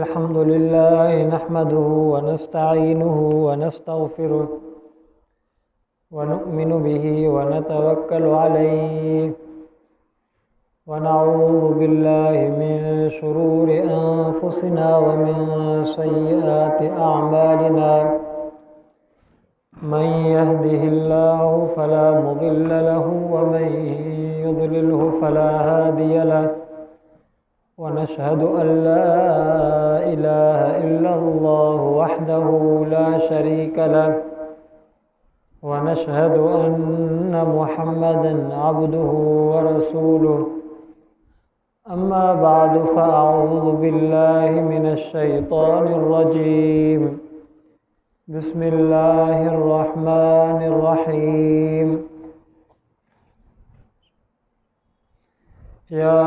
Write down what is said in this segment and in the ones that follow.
الحمد لله نحمده ونستعينه ونستغفره ونؤمن به ونتوكل عليه ونعوذ بالله من شرور أنفسنا ومن سيئات أعمالنا من يهده الله فلا مضل له ومن يضلله فلا هادي له ونشهد أن لا إله إلا الله وحده لا شريك له ونشهد أن محمدا عبده ورسوله أما بعد فأعوذ بالله من الشيطان الرجيم بسم الله الرحمن الرحيم يا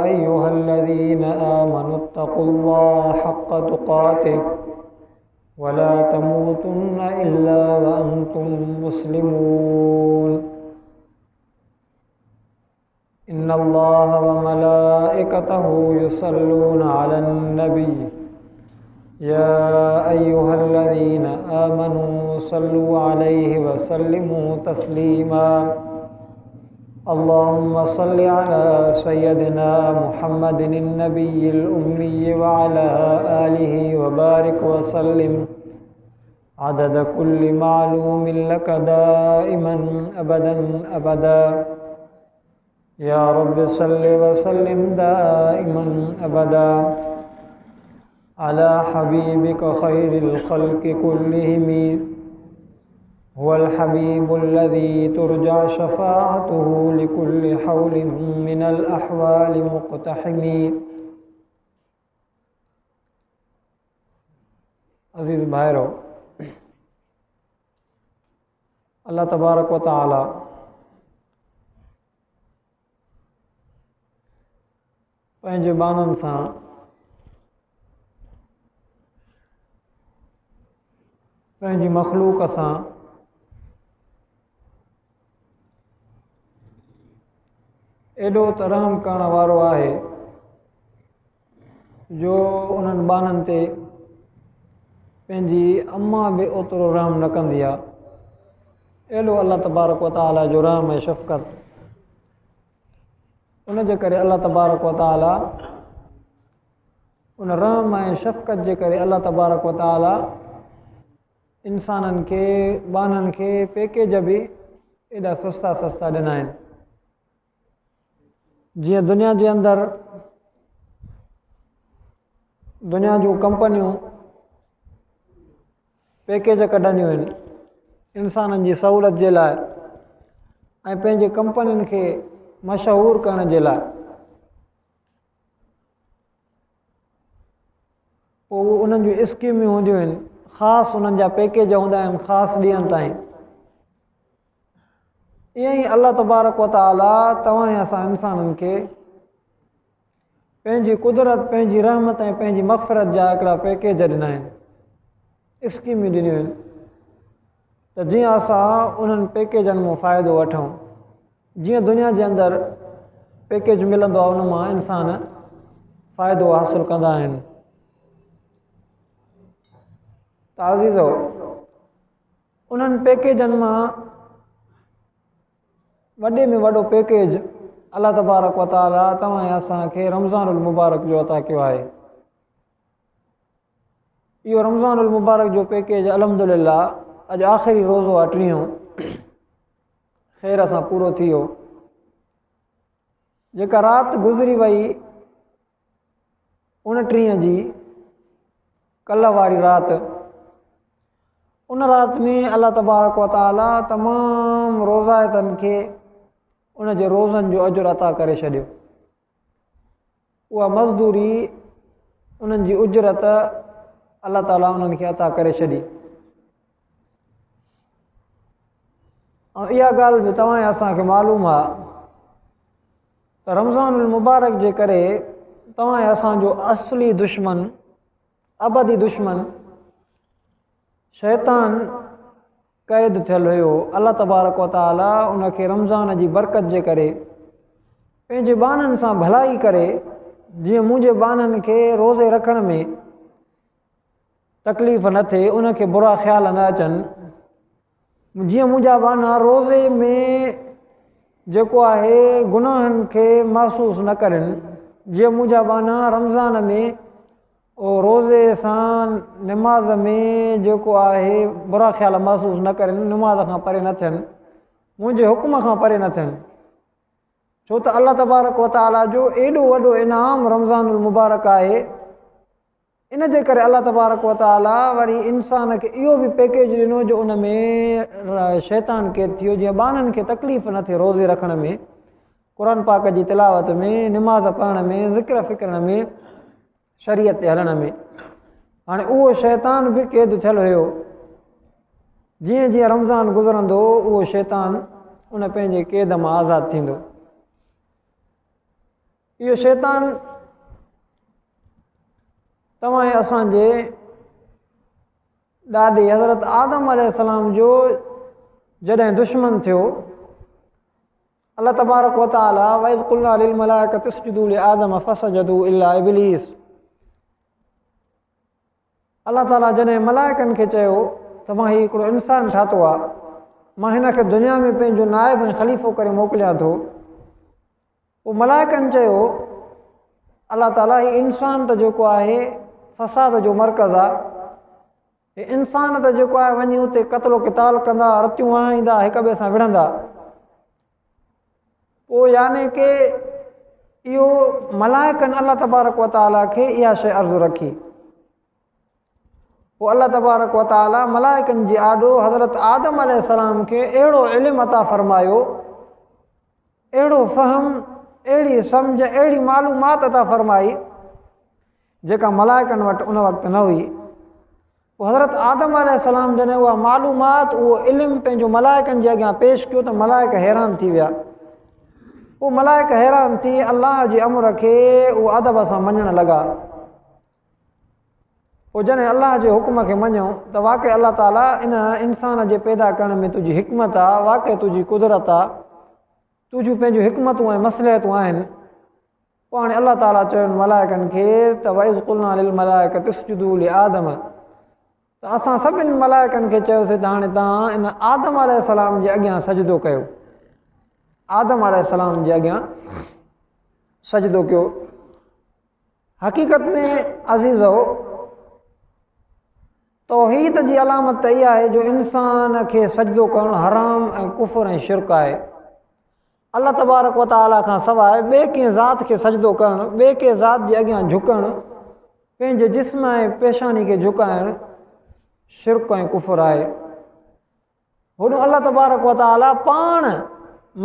أيها الذين آمنوا اتقوا الله حق تقاته ولا تموتن إلا وأنتم مسلمون إن الله وملائكته يصلون على النبي يا أيها الذين آمنوا صلوا عليه وسلموا تسليما اللهم صل على سيدنا محمد النبي الأمي وعلى آله وبارك وسلم عدد كل معلوم لك دائما أبدا أبدا يا رب صل وسلم دائما أبدا على حبيبك خير الخلق كلهم هو الحبيب الذي ترجع شفاعته لكل حول من الأحوال مقتحم عزیز بھائیرو اللہ تبارک و تعالی पंहिंजे बाननि सां पंहिंजी मखलूक सां एॾो रहम करण वारो आहे जो उन्हनि बाननि ते पंहिंजी अम्मा बि ओतिरो रहम न कंदी आहे। एॾो अल्लाह तबारक व तआला जो रहम ऐं शफ़क़त, उन जे करे अल्लाह तबारक व तआला उन रहम ऐं शफ़क़त जे करे अल्लाह तबारक व तआला इंसाननि खे बाननि खे पैकेज बि एॾा सस्ता सस्ता ॾिना आहिनि। जीअं दुनिया जे अंदरि दुनिया जूं कंपनियूं पैकेज कढंदियूं आहिनि इंसाननि जी सहूलियत जे लाइ ऐं पंहिंजे कंपनियुनि खे मशहूरु करण जे लाइ, पोइ उन्हनि जूं स्कीमियूं हूंदियूं आहिनि, ख़ासि उन्हनि जा पैकेज हूंदा आहिनि ख़ासि ॾींहंनि ताईं। ईअं ई अल्लाह तबारक व तआला तव्हां ऐं असां इंसाननि खे पंहिंजी कुदरत, पंहिंजी रहमत ऐं पंहिंजी मग़फ़िरत जा हिकिड़ा पैकेज ॾिना आहिनि, स्कीमियूं ॾिनियूं आहिनि त जीअं असां उन्हनि पैकेजनि मां फ़ाइदो वठूं। जीअं दुनिया जे अंदरि पैकेज मिलंदो आहे उन मां इंसान फ़ाइदो हासिलु कंदा आहिनि। त अज़ीज़ो, उन्हनि पैकेजनि मां वॾे में वॾो पैकेज अल्लाह तबारक व तआला तव्हां ऐं असांखे रमज़ानुल मुबारक जो अता कयो आहे। इहो रमज़ानुल मुबारक जो पैकेज अल्हम्दुलिल्लाह अॼु आख़िरी रोज़ो आहे, टीहों ख़ैर सां पूरो थी वियो। जेका राति गुज़री वई 29 जी, कल्ह वारी राति, उन राति में अल्लाह तबारक व तआला तमामु रोज़ाइतनि खे उन जे रोज़नि जो अजुर अता करे छॾियो। उहा मज़दूरी, उन्हनि जी उजरत अल्लाह ताला उन्हनि खे अता करे छॾी। ऐं इहा ॻाल्हि बि तव्हां ऐं असांखे मालूम आहे त रमज़ानुल मुबारक जे करे तव्हां ऐं असांजो असली दुश्मन, अबदी दुश्मन शैतान क़ैद थियल हुयो। अल्लाह तबारक व तआला उनखे रमज़ान जी बरकत जे करे पंहिंजे बाननि सां भलाई करे, जीअं मुंहिंजे बाननि खे रोज़े रखण में तकलीफ़ न थिए, उनखे बुरा ख़्याल न अचनि। जीअं मुंहिंजा बाना रोज़े में जेको आहे गुनाहनि खे महसूसु न करनि, जीअं मुंहिंजा बाना रमज़ान में रोज़े सां निमाज़ में जेको आहे बुरा ख़्याल महसूसु न करनि, निमाज़ खां परे न थियनि, मुंहिंजे हुकुम खां परे न थियनि। छो त अल्लाह तबारक व तआला जो एॾो वॾो इनाम रमज़ानुल मुबारक आहे। इन जे करे अल्लाह तबारक व तआला वरी इंसान खे इहो बि पैकेज ॾिनो जो उन में शैतान क़ैद थियो, जीअं ॿारनि खे तकलीफ़ न थिए रोज़े रखण में, क़ुर पाक जी तिलावत में, निमाज़ पढ़ण में, ज़िक्र फ़िक्र में, शरीयत ते हलण में। हाणे उहो शैतान बि क़ैद थियलु हुयो। जीअं जीअं रमज़ान गुज़रंदो उहो शैतान उन पंहिंजे क़ैद मां आज़ादु थींदो। इहो शैतान तव्हां ऐं असांजे ॾाॾे हज़रत आदम अलैहिस्सलाम जो जॾहिं दुश्मन थियो, अल्लाह तबारक व तआला वइज़ क़ुलना लिल मलाइकति इसजुदू लि आदम फसजदू इल्ला इब्लीस, अल्लाह ताला जॾहिं मलाइकनि खे चयो त मां हीउ हिकिड़ो इंसानु ठातो आहे, मां हिन खे दुनिया में पंहिंजो नाइब ऐं ख़लीफ़ो करे मोकिलियां थो, पोइ मलाइकनि चयो अल्लाह ताला हीउ इंसानु त जेको आहे फ़साद जो मर्कज़ आहे, हीउ इंसान त जेको आहे वञी उते क़त्लो क़िताल कंदा, रतियूं वहाईंदा, हिक ॿिए सां विढ़ंदा। पोइ यानी कि इहो मलाइकनि अल्लाह तबारक व तआला खे इहा शइ अर्ज़ु रखी। पोइ अल्लाह तबारक व तआला मलाइकनि जी आॾो हज़रत आदम अलैहिस्सलाम खे अहिड़ो इल्मु अता फ़रमायो, अहिड़ो फ़हम, अहिड़ी सम्झ, अहिड़ी मालूमात अता फ़रमाई जेका मलाइकनि वटि उन वक़्तु न हुई। पोइ हज़रत आदम अलैहिस्सलाम जॾहिं उहा मालूमात, उहो इल्मु पंहिंजो मलाइकनि जे अॻियां पेश कयो त मलाइक हैरान थी विया। पोइ मलाइक हैरान थी अल्लाह जे अमर खे उहो अदब सां मञणु लॻा। पोइ जॾहिं अल्लाह जे हुकुम खे मञो त वाक़ई अल्लाह ताला इन इंसान जे पैदा करण में तुंहिंजी हिकमत आहे, वाक़ई तुंहिंजी कुदरत आहे, तुंहिंजूं पंहिंजूं हिकमतूं ऐं मसलिहतूं आहिनि। पोइ हाणे अल्लाह ताला चवनि मलाइकनि खे त वइज़ क़ुलना लिल मलाइकति इसजुदू लि आदम, त असां सभिनि मलाइकनि खे चयोसीं त हाणे तव्हां इन आदम अलैहिस्सलाम जे अॻियां सजदो कयो, आदम अलैहिस्सलाम जे अॻियां सजदो कयो। हक़ीक़त में अज़ीज़ो, तौहीद जी अलामत त इहा आहे जो इंसान खे सजदो करणु हराम ऐं कुफ़र ऐं शिरक आहे। अल्लाह तबारक व तआला खां सवाइ ॿिए कंहिं ज़ात खे सजदो करणु, ॿिए कंहिं ज़ात जे अॻियां झुकणु, पंहिंजे जिस्म ऐं पेशानी खे झुकाइणु शिरक ऐं कुफ़र आहे। होॾो अल्लाह तबारक व तआला पाण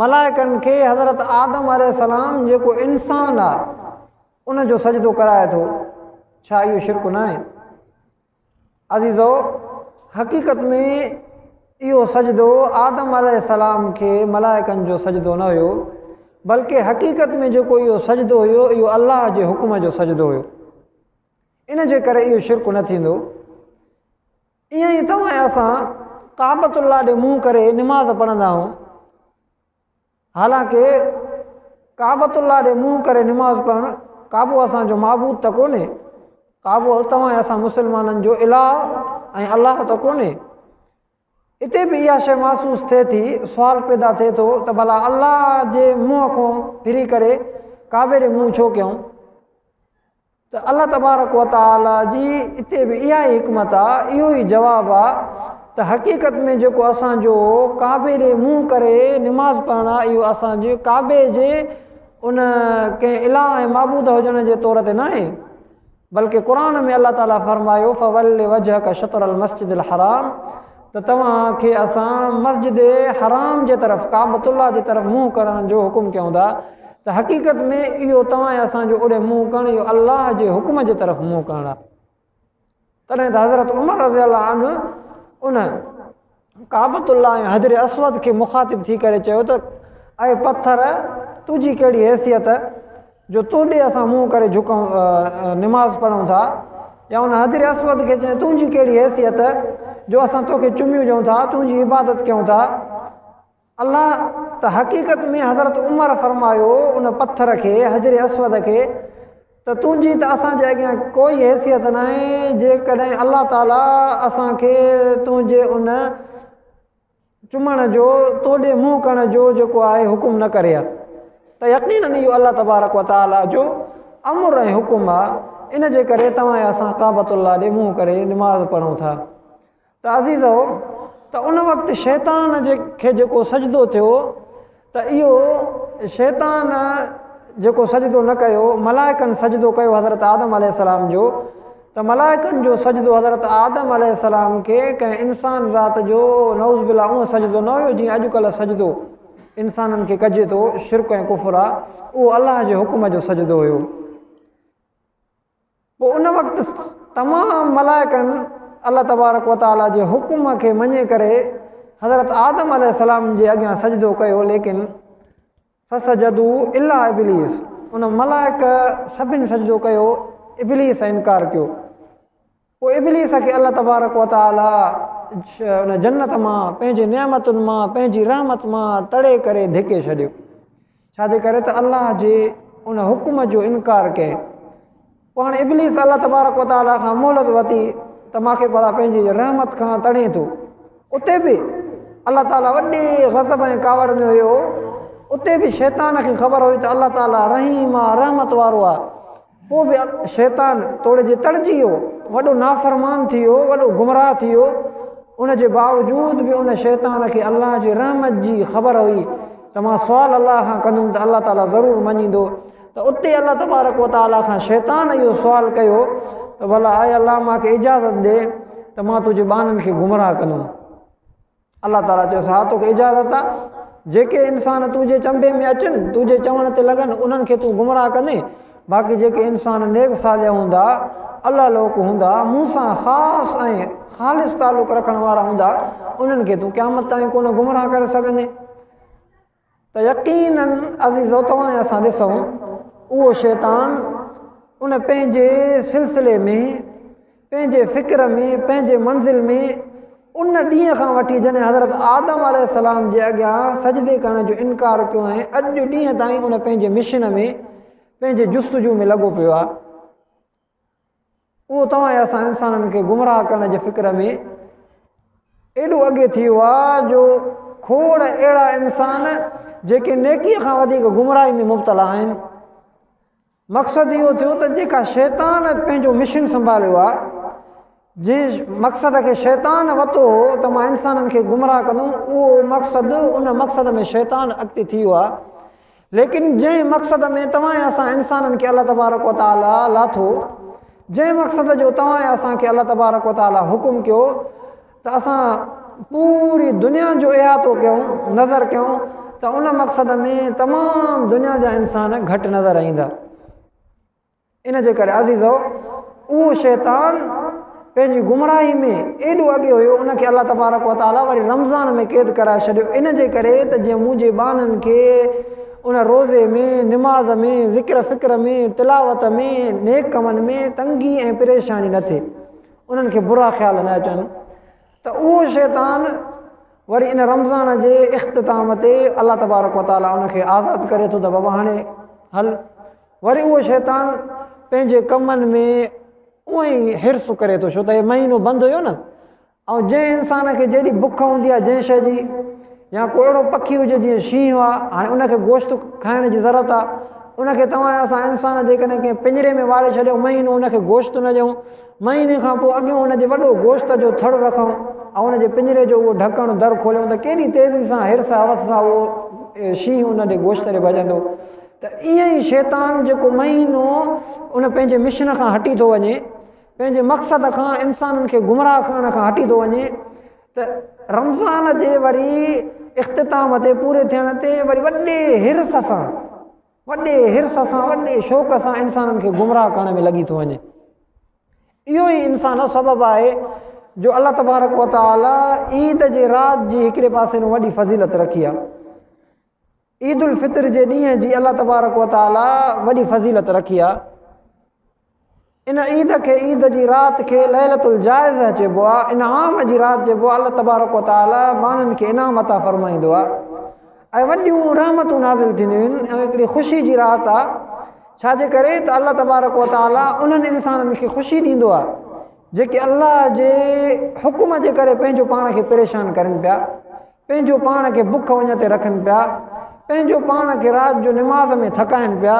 मलाइकनि खे हज़रत आदम अलैहिस्सलाम जेको इंसान आहे उन जो सजदो कराए थो। छा इहो शिरक न आहे? अज़ीज़ो, हक़ीक़त में इहो सजदो आदम अलैहिस्सलाम खे मलाइकनि जो सजदो न हुयो, बल्कि हक़ीक़त में जेको इहो सजदो हुयो इहो अल्लाह जे हुकुम जो सजदो हुयो। इन जे करे इहो शिरक न थींदो। ईअं ई तव्हां ऐं असां काबतुल्लाह ॾे मुंहुं करे निमाज़ पढ़ंदा आहियूं, हालांकि काबतुल्लाह ॾे मुंहुं करे निमाज़ पढ़णु काबो असांजो माबूद त कोन्हे, काबो तव्हां ऐं असां मुस्लमाननि जो इलाह ऐं अलाह त कोन्हे। हिते बि इहा शइ महसूसु थिए थी, सुवालु पैदा थिए थो त भला अलाह जे मुंहं खां फिरी करे काबे ॾे मुंहुं छो कयूं? त अल्लाह तबारक व तआला जी हिते बि इहा ई हिकमत आहे, इहो ई जवाबु आहे त हक़ीक़त में जेको असांजो काबे ॾे मुंहुं करे निमाज़ पढ़णु आहे इहो असांजे काबे जे उन कंहिं इलाह ऐं माबूद हुजण जे तौर ते न आहे, बल्कि क़ुर में अल्लाह ताला फरमायो फ़वल्लि वजहक शतरल मस्जिदिल हराम, त तव्हांखे असां मस्जिद हराम जे तरफ़ काबतुल्लाह जे तरफ़ मुंहुं करण जो हुकुम कयूं था। त हक़ीक़त में इहो तव्हां ऐं असांजो ओॾे मुंहुं करणु इहो अल्लाह जे हुकुम जे तरफ़ मुंहुं करणु आहे। तॾहिं त हज़रत उमर रज़ियल्लाहु अन्हु उन काबतुल्लाह ऐं हजर असवद खे मुखातिब थी करे चयो त ऐं पत्थर, तुंहिंजी कहिड़ी हैसियत जो तोॾे असां मुंहुं करे झुकऊं निमाज़ पढ़ूं था, या उन हजर असवद खे चए तुंहिंजी कहिड़ी हैसियत जो असां तोखे चुमियूं ॾियूं था, तुंहिंजी इबादत कयूं था। अल्लाह त हक़ीक़त में हज़रत उमर फरमायो उन पत्थर खे, हजर असवद खे त तुंहिंजी त असांजे अॻियां कोई हैसियत न आहे जेकॾहिं अलाह ताला असांखे तुंहिंजे उन चुमण जो तोॾे मुंहुं करण जो जेको आहे हुकुम न करे आहे। त यकीनन इहो अलाह तबारक व ताला जो अमुर ऐं हुकुम आहे। इन जे करे तव्हां असां काबतुल्लाह ॾे मुंहुं करे निमाज़ पढ़ूं था। त अज़ीज़ो त उन वक़्तु शैतान खे जेको सजदो थियो त इहो शैतान जेको सजदो न कयो, मलाइकनि सजदो कयो हज़रत आदम अलैहिस्सलाम जो। त मलाइकनि जो सजदो हज़रत आदम अलैहिस्सलाम खे कंहिं इंसान ज़ात जो नऊज़ बिल्लाह उहो सजदो न हुयो जीअं अॼुकल्ह सजदो इंसाननि खे कजे थो, शिरक ऐं कुफर आहे, उहो अलाह जे हुकुम जो सजदो हुयो। पोइ उन वक़्तु तमामु मलाइकनि अलाह तबारक व ताला जे हुकुम खे मञे करे हज़रत आदम अलैहिस्सलाम जे अॻियां सजदो कयो, लेकिन फसजदू इल्ला इब्लीस, उन मलाइक सभिनि सजदो कयो, इब्लीस इनकार कयो। पोइ इब्लीस खे अलाह तबारक व ताला उन जन्नत मां पंहिंजे नियामतुनि मां पंहिंजी रहमत मां तड़े करे धिके छॾियो। छाजे करे त अलाह जे उन हुकुम जो इनकार कयईं। पोइ हाणे इब्लीस अलाह तबारक व ताला खां मोहलत वरिती त मूंखे भला पंहिंजी रहमत खां तड़े थो। उते बि अलाह ताला वॾे ग़ज़ब ऐं कावड़ में हुयो। उते बि शैतान खे ख़बर हुई त अलाह ताला रहीम आहे, रहमत वारो आहे। पोइ बि शैतान थोरे जे तड़जी वियो, वॾो नाफ़रमान थी वियो, वॾो गुमराह थी वियो। उन जे बावजूद बि उन शैतान खे अलाह जे रहमत जी ख़बर हुई त मां सुवाल अलाह खां कंदुमि त अलाह ताला ज़रूरु मञींदो। त उते अलाह तबारक व ताला खां शैतान इहो सुवालु कयो त भला आए अलाह मूंखे इजाज़त ॾे त मां तुंहिंजे ॿारनि खे गुमराह कंदुमि। अलाह ताला चयोसि हा तोखे इजाज़त आहे, जेके इंसान तुंहिंजे चंबे में अचनि, तुंहिंजे चवण ते लॻनि, उन्हनि खे तूं गुमराह कंदे। बाक़ी जेके इंसान नेक सालिया हूंदा, अलाह लोक हूंदा, मूंसां ख़ासि ऐं ख़ालिस तालुक़ रखण वारा हूंदा, उन्हनि खे तूं क़यामत ताईं कोन गुमराह करे सघंदे। त यकीनन अज़ीज़ो तव्हां असां ॾिसूं उहो शैतान उन पंहिंजे सिलसिले में, पंहिंजे फ़िक्र में, पंहिंजे मंज़िल में उन ॾींहं खां वठी जॾहिं हज़रत आदम अलैहिस्सलाम जे अॻियां सजदे करण जो इनकार कयो ऐं अॼु ॾींहं ताईं उन पंहिंजे मिशन में, पंहिंजे जुस्तजू में लॻो पियो आहे। उहो तव्हां असां इंसाननि खे गुमराह करण जे फ़िक्र में एॾो अॻे थी वियो आहे जो खोड़ अहिड़ा इंसान जेके नेकीअ खां वधीक गुमराही में मुब्तला आहिनि। मक़सदु इहो थियो त जेका शैतान पंहिंजो मिशन संभालियो आहे, जंहिं मक़सद खे शैतान वरितो हो त मां इंसाननि खे गुमराह कंदुमि, उहो मक़सदु उन मक़सद में शैतान अॻिते थी वियो आहे। लेकिन जंहिं मक़सद में तव्हां असां इंसाननि खे अलाह तबारक व ताला लाथो, जंहिं मक़सद जो तव्हां असांखे अलाह तबारक व ताला हुकुम कयो त असां पूरी दुनिया जो इहातो कयूं, नज़र कयूं, त उन मक़सद में तमामु दुनिया जा इंसान घटि नज़र ईंदा। इन जे करे अज़ीज़ो उहो शैतान पंहिंजी गुमराही में एॾो अॻे हुयो, उनखे अलाह तबारक व ताला वरी रमज़ान में क़ैद कराए छॾियो। इन जे करे त जीअं मुंहिंजे ॿारनि खे उन रोज़े में, निमाज़ में, ज़िक्र फ़िक्र में, तिलावत में, नेक कमनि में तंगी ऐं परेशानी न थिए, उन्हनि खे बुरा ख़्याल न अचनि। त उहो शैतान वरी इन रमज़ान जे इख़्तिताम ते अलाह तबारक व ताला उनखे आज़ादु करे थो त बाबा हाणे हल। वरी उहो शैतान पंहिंजे कमनि में उअं ई हिर्स करे थो, छो त हे महीनो बंदि हुयो न। ऐं जंहिं इंसान खे जेॾी बुख हूंदी आहे जंहिं शइ जी, या को अहिड़ो पखी हुजे जीअं शींहुं आहे, हाणे उनखे गोश्त खाइण जी ज़रूरत आहे, उनखे तव्हां असां इंसान जेकॾहिं कंहिं पिंजरे में वाड़े छॾियो महीनो, उनखे गोश्त न ॾियूं, महीने खां पोइ अॻियों उनजे वॾो गोश्त जो थड़ रखूं ऐं उनजे पिंजरे जो उहो ढकणु दर खोलियूं त केॾी तेज़ी सां हिर्स हवस सां उहो शींहुं उन ॾे गोश्त ॾे भॼंदो। त ईअं ई शैतान जेको महीनो उन पंहिंजे मिशन खां हटी थो वञे, पंहिंजे मक़सद खां इंसाननि खे गुमराह करण खां हटी थो वञे, त रमज़ान जे वरी इख़्तिताम ते पूरे थियण ते वरी वॾे हिर्स सां, वॾे शौक़ सां इंसाननि खे गुमराह करण में लॻी थो वञे। इहो ई इंसान जो सबबु आहे जो अलाह तबारक व ताला ईद जे राति जी हिकिड़े पासे में वॾी फज़ीलत रखी आहे। ईद उल फितर जे ॾींहं जी अलाह तबारक व ताला वॾी फज़ीलत रखी आहे। इन ईद खे, ईद जी राति खे लैलतुल जाइज़ चइबो आहे, इनाम जी राति चइबो आहे। अलाह तबारक व ताला माण्हुनि खे इनाम अता फरमाईंदो आहे ऐं वॾियूं रहमतूं नाज़िल थींदियूं आहिनि। ऐं हिकिड़ी ख़ुशी जी राति आहे छाजे करे त अल्लाह तबारक व ताला उन्हनि इंसाननि खे ख़ुशी ॾींदो आहे जेके अल्लाह जे हुकुम जे करे पंहिंजो पाण खे परेशान करनि पिया, पंहिंजो पाण खे बुख वञ ते रखनि पिया, पंहिंजो पाण खे राति जो निमाज़ में थकाइनि पिया,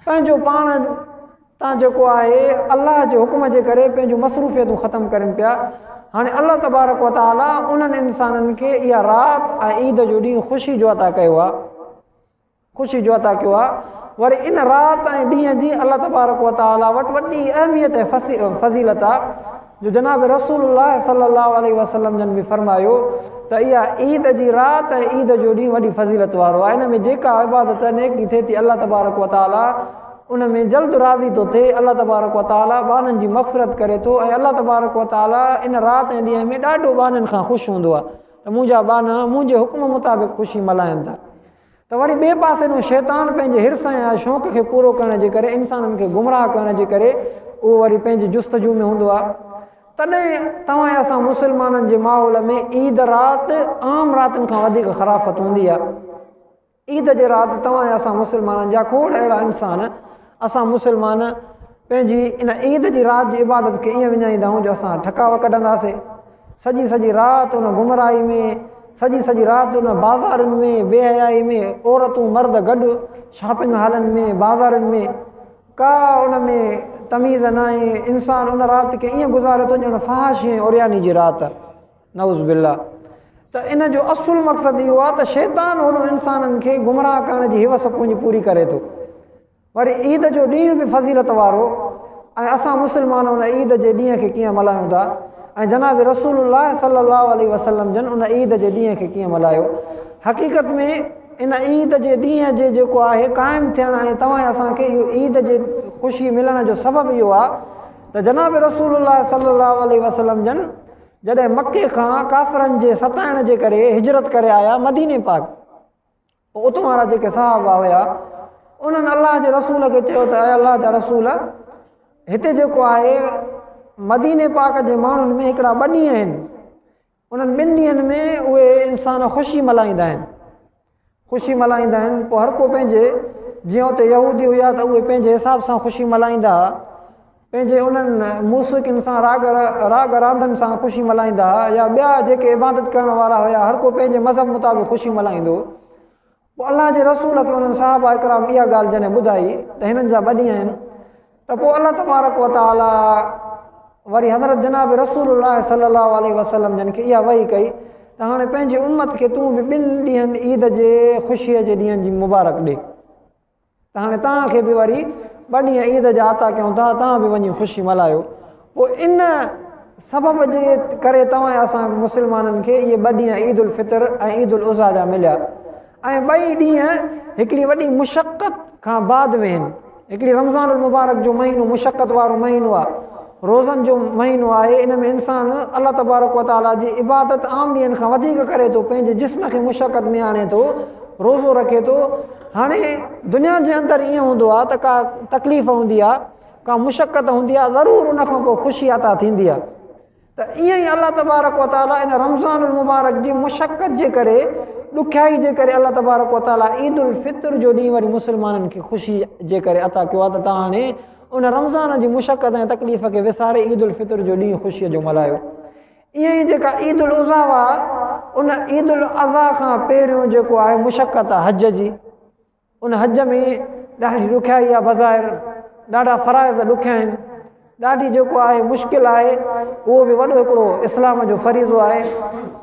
पंहिंजो पाण तां जेको आहे अल्लाह जे हुकुम जे करे पंहिंजूं मसरूफ़ियतूं ख़तमु करनि पिया। हाणे अल्लाह तबारक व ताला उन्हनि इंसाननि खे इहा राति ऐं ईद जो ॾींहुं ख़ुशी जो अता कयो आहे, ख़ुशी जो अता कयो आहे। वरी इन राति ऐं ॾींहं जी अल्लाह तबारक व ताला वटि वॾी अहमियत ऐं फज़ीलत आहे जो जनाब रसूलुल्लाह सल्लल्लाहु अलैहि वसल्लम जन बि फरमायो त इहा ईद जी राति ऐं ईद जो ॾींहुं वॾी फज़ीलत वारो आहे। इन में जेका इबादत नेकी थिए थी अल्लाह तबारक व ताला उन में जल्द राज़ी थो थिए। अल्लाह तबारक व ताला बाननि जी मग़फ़िरत करे थो ऐं अल्लाह तबारक व ताला इन राति ऐं ॾींहं में ॾाढो बाननि खां ख़ुशि हूंदो आहे त मुंहिंजा बाना मुंहिंजे हुकुम मुताबिक़ ख़ुशी मल्हाइनि था। त वरी ॿिए पासे ॾूं शैतान पंहिंजे हिर्स ऐं शौक़ खे पूरो करण जे करे इंसाननि खे गुमराह करण जे करे उहो वरी पंहिंजी जुस्तजू में हूंदो आहे। तॾहिं तव्हां असां मुस्लमाननि जे माहौल में ईद राति आम रातिनि खां वधीक ख़राफ़त हूंदी आहे। ईद जे राति तव्हां असां मुस्लमाननि जा खोड़ अहिड़ा इंसान असां मुस्लमान पंहिंजी इन ईद जी राति जी इबादत खे ईअं विञाईंदा आहियूं जो असां ठकाव कढंदासीं सॼी राति उन गुमराही में, सॼी राति उन बाज़ारुनि में बेहयाई में औरतूं मर्द गॾु शॉपिंग हॉलनि में बाज़ारुनि में का उन में तमीज़ न आहे। इंसान उन राति खे ईअं गुज़ारे थो ॼण फ़हाश ऐं उरियानी जी राति नऊज़ बिल्ला। त इन जो असुलु मक़सदु इहो आहे त शैतान उन इंसाननि खे गुमराह करण जी हिवस पंहिंजी पूरी करे थो। वरी ईद जो ॾींहुं बि फज़ीलत वारो ऐं असां मुस्लमान उन ईद जे ॾींहं खे कीअं मल्हायूं था ऐं जनाब रसूलुल्लाह सल्लल्लाहु अलैहि वसल्लम जन उन ईद जे ॾींहं खे कीअं मल्हायो। हक़ीक़त में इन ईद जे ॾींहं जे जेको आहे क़ाइमु थियणु ऐं तव्हां असांखे इहो ईद जे ख़ुशी मिलण जो सबबु इहो आहे त जनाब रसूलुल्लाह सल्लल्लाहु अलैहि वसल्लम जन जॾहिं मके खां काफ़िरनि जे सताइण जे करे हिजरत करे आया मदीने पाक, पोइ उतां वारा जेके सहाबा हुया उन्हनि अलाह जे रसूल खे चयो त अलाह जा रसूल हिते जेको आहे मदीने पाक जे माण्हुनि में हिकिड़ा ॿ ॾींहं आहिनि, उन्हनि ॿिनि ॾींहंनि में उहे इंसान ख़ुशी मल्हाईंदा आहिनि। पोइ हर को पंहिंजे जीअं उते यहूदी हुया त उहे पंहिंजे हिसाब सां ख़ुशी मल्हाईंदा हुआ, पंहिंजे उन्हनि मूसिक़नि सां राग रांधनि सां ख़ुशी मल्हाईंदा हुआ या ॿिया जेके इबादत करण वारा हुया हर को पंहिंजे मज़हब मुताबिक़ ख़ुशी मल्हाईंदो। पोइ अलाह जे रसूल खे उन्हनि साहबा इकराम इहा ॻाल्हि जॾहिं ॿुधाई त हिननि जा ॿ ॾींहं आहिनि त पोइ अलाह तबारक व ताला वरी हज़रत जनाब रसूलुल्लाह सल्लल्लाहु अलैहि वसल्लम जन खे इहा वही कई त हाणे पंहिंजी उम्मत खे तूं बि ॿिनि ॾींहंनि ईद जे ख़ुशीअ जे ॾींहंनि जी मुबारक ॾे त हाणे तव्हांखे बि वरी ॿ ॾींहं ईद जा अता कयूं था, तव्हां बि वञी ख़ुशी मल्हायो। पोइ इन सबब जे करे तव्हां असां मुस्लमाननि खे इहे ॿ ॾींहं ईद उल फितर ऐं ईद उल उज़ा जा मिलिया ऐं ॿई ॾींहं हिकिड़ी वॾी मुशक़त खां बाद में आहिनि। हिकिड़ी रमज़ान मुबारक जो महीनो मुशक़त वारो महीनो आहे, रोज़नि जो महीनो आहे। इन में इंसान अल्लाह तबारक व ताला जी इबादत आम ॾींहंनि खां वधीक करे थो, पंहिंजे जिस्म खे मुशक़त में आणे थो, रोज़ो रखे थो। हाणे दुनिया जे अंदरि ईअं हूंदो आहे त का तकलीफ़ हूंदी आहे, का मुशक़त हूंदी आहे, ज़रूरु उन खां पोइ ख़ुशी अता थींदी आहे। त ईअं ई अल्लाह तबारक व ताला इन रमज़ान मुबारक जी मुशक़त जे करे, ॾुखियाई जे करे अल्लाह तबारक व ताला ईद उल फितर जो ॾींहुं वरी मुस्लमाननि खे ख़ुशी जे करे अता कयो आहे त तव्हां हाणे उन रमज़ान जी मुशक़त ऐं तकलीफ़ खे विसारे ईद उल फितर जो ॾींहुं ख़ुशीअ जो मल्हायो। ईअं ई जेका ईद उल उज़ा आहे उन ईद उल अज़ा खां पहिरियों जेको आहे मुशक़त आहे हज जी। उन हज में ॾाढी ॾुखियाई आहे, बज़ाहिर ॾाढा फ़राइज़ ॾुखिया आहिनि, ॾाढी जेको आहे मुश्किल आहे, उहो बि वॾो हिकिड़ो इस्लाम जो फ़रीज़ो आहे।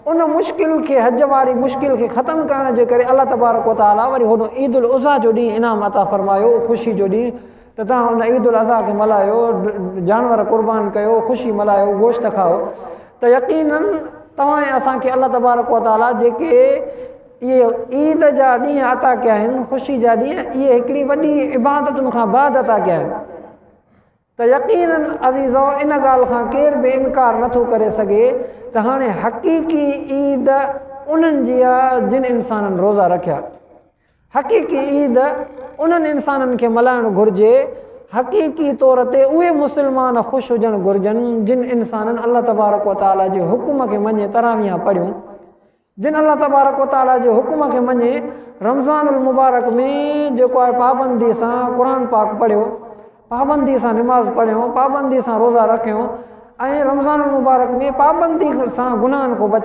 उन मुश्किल खे हज वारी मुश्किल खे ख़तमु करण जे करे अल्लाह तबारक व ताला वरी हुन ईद उल उज़ा जो ॾींहुं इनाम अता फ़रमायो, ख़ुशी जो ॾींहुं त तव्हां हुन ईद उल अज़ा खे मल्हायो, जानवर क़ुर्बान कयो, ख़ुशी मल्हायो, गोश्त खाओ। त यकीनन तव्हां ऐं असांखे अल्लाह तबारक व ताला जेके इहे ईद जा ॾींहं अता कया आहिनि, ख़ुशी जा ॾींहं, इहे हिकिड़ी वॾी इबादतुनि खां बाद अता कया आहिनि। त यकीनन अज़ीज़ो इन ॻाल्हि खां केर बि इनकार नथो करे सघे त हाणे हक़ीक़ी ईद उन्हनि जी आहे जिन इंसाननि रोज़ा रखिया। हक़ीक़ी ईद उन्हनि इंसाननि खे मल्हाइणु घुरिजे, हक़ीक़ी तौर ते उहे मुस्लमान ख़ुशि हुजणु घुरिजनि जिन इंसाननि अल्लाह तबारक व ताला जे हुकुम खे मञे तरावीह पढ़ियूं, जिन अल्लाह तबारक व तआला जे हुकुम खे मञे, रमज़ानुल मुबारक में जेको आहे पाबंदी सां क़ुर पाक पढ़ियो, पाबंदी सां निमाज़ पढ़ियो, पाबंदी सां रोज़ा रखियो, ऐं रमज़ानुल मुबारक में पाबंदी सां गुनाहनि खां